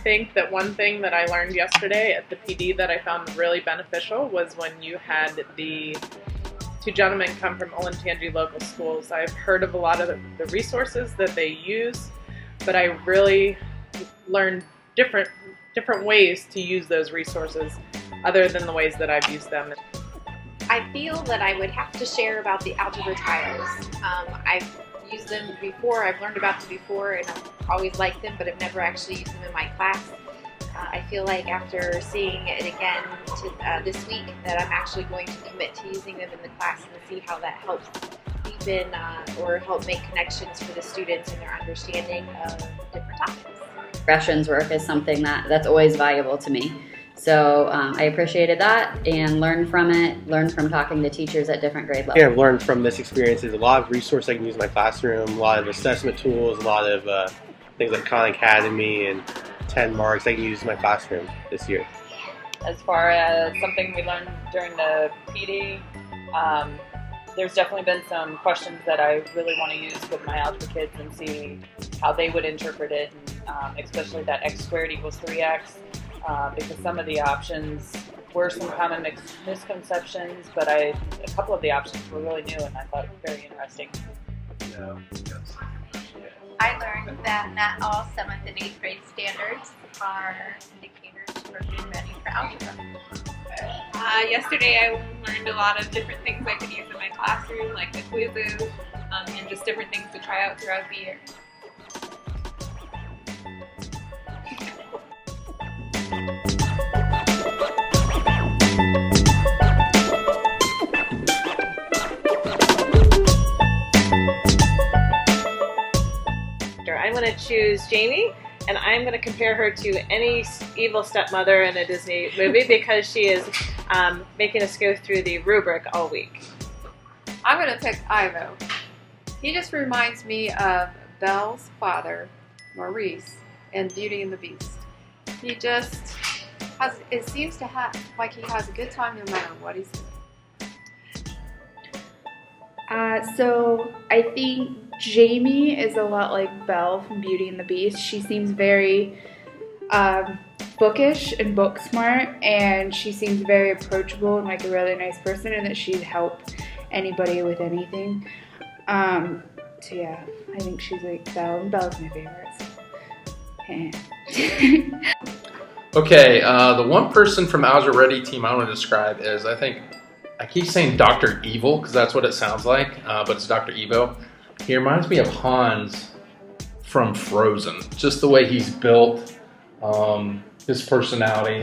think that one thing that I learned yesterday at the PD that I found really beneficial was when you had the two gentlemen come from Olentangy local schools. I've heard of a lot of the resources that they use, but I really learned different ways to use those resources other than the ways that I've used them. I feel that I would have to share about the algebra tiles. I've used them before, I've learned about them before, and I've always liked them, but I've never actually used them in my class. I feel like after seeing it again this week that I'm actually going to commit to using them in the class and see how that helps deepen or help make connections for the students in their understanding of different topics. Regressions work is something that's always valuable to me. So I appreciated that and learned from it, learned from talking to teachers at different grade levels. Yeah, I've learned from this experience is a lot of resources I can use in my classroom, a lot of assessment tools, a lot of things like Khan Academy and 10 marks I can use in my classroom this year. As far as something we learned during the PD, there's definitely been some questions that I really want to use with my algebra kids and see how they would interpret it, and, especially that x squared equals 3x, because some of the options were some common misconceptions, but a couple of the options were really new and I thought very interesting. I learned that not all 7th and 8th grade standards are indicators for being ready for algebra. Yesterday I learned a lot of different things I could use in my classroom, like the quizzes, and just different things to try out throughout the year. I'm going to choose Jamie, and I'm going to compare her to any evil stepmother in a Disney movie because she is making us go through the rubric all week. I'm going to pick Ivo. He just reminds me of Belle's father, Maurice, in Beauty and the Beast. He just has, it seems to have, like he has a good time no matter what he's doing. So I think Jamie is a lot like Belle from Beauty and the Beast. She seems very bookish and book smart, and she seems very approachable and like a really nice person, and that she'd help anybody with anything. So yeah, I think she's like Belle, and Belle's my favorite. Okay, the one person from Algebra Ready team I want to describe is, I keep saying Dr. Evil because that's what it sounds like, but it's Dr. Evo. He reminds me of Hans from Frozen. Just the way he's built, his personality.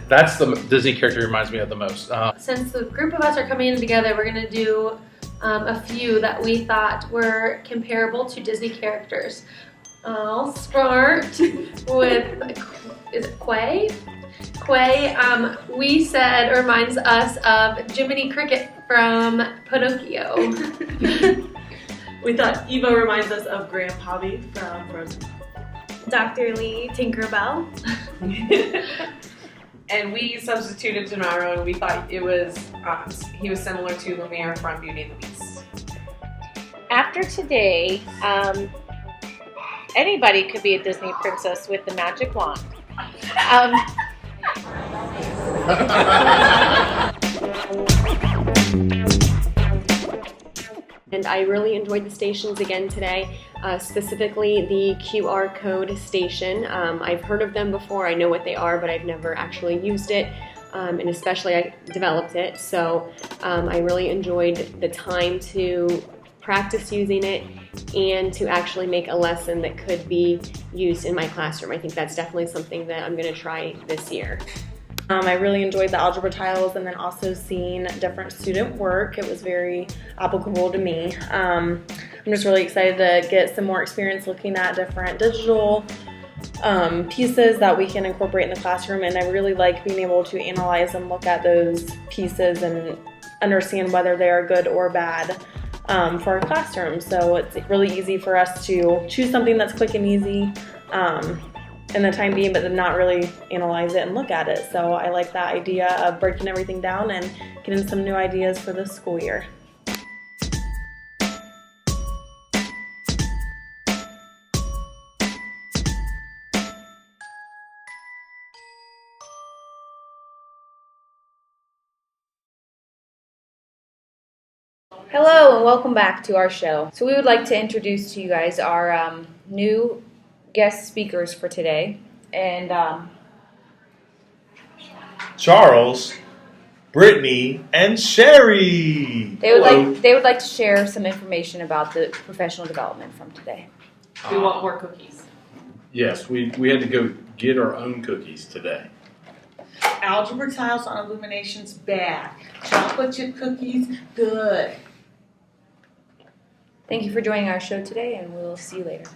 That's the Disney character he reminds me of the most. Since the group of us are coming in together, we're going to do a few that we thought were comparable to Disney characters. I'll start with, is it Quay? Quay, we said reminds us of Jiminy Cricket from Pinocchio. We thought Evo reminds us of Grandpappy from Frozen. Dr. Lee, Tinkerbell. And we substituted tomorrow, and we thought it was he was similar to Lumiere from Beauty and the Beast. After today, anybody could be a Disney princess with the magic wand. And I really enjoyed the stations again today, specifically the QR code station. I've heard of them before, I know what they are, but I've never actually used it, and especially I developed it. So I really enjoyed the time to practice using it and to actually make a lesson that could be used in my classroom. I think that's definitely something that I'm going to try this year. I really enjoyed the algebra tiles, and then also seeing different student work. It was very applicable to me. I'm just really excited to get some more experience looking at different digital pieces that we can incorporate in the classroom, and I really like being able to analyze and look at those pieces and understand whether they are good or bad for our classroom. So it's really easy for us to choose something that's quick and easy in the time being, but then not really analyze it and look at it. So I like that idea of breaking everything down and getting some new ideas for this school year. Hello and welcome back to our show. So we would like to introduce to you guys our new guest speakers for today. And Charles, Brittany, and Sherry. they would like to share some information about the professional development from today. We want more cookies. Yes, we had to go get our own cookies today. Algebra tiles on illuminations bad. Chocolate chip cookies good. Thank you for joining our show today, and we'll see you later.